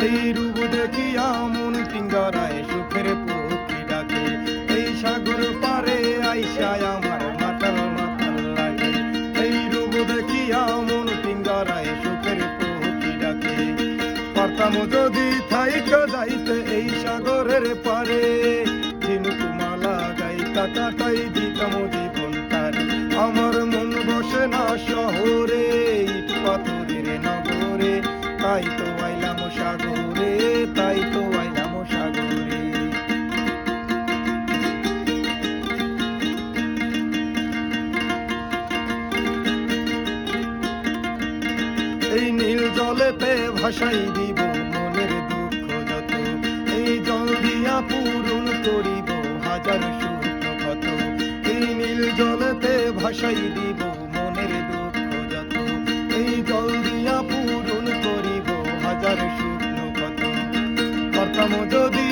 এই রূপ দেখিয়া মন পিঞ্জরায় সুখের পক্ষী ডাকে। এই সাগর পারে আইসায় আমার মাতাল মাতাল লাগে। এই রূপ দেখিয়া মন পিঞ্জরায় সুখের পক্ষী ডাকে। পারতাম যদি থাইকা যাইতে এই সাগরের পারে, ঝিনুক মালা গাইতা কাটাই দিতাম জীবনটারে। আমার মন বসে না শহরে, ইট পাথরের নগরে, তাই তো আইলাম সাগরে, তাই তো আইলাম সাগরে। এই নীল জলেতে ভাসাই দিব মনের দুঃখ যত, এই জল দিয়া পূরণ করিব হাজার সুখ কত। এই নীল জলেতে ভাসাই দিব মনের দুঃখ যত, এই জল দিয়া পূরণ করিব হাজার সুখ কত। পারতাম যদি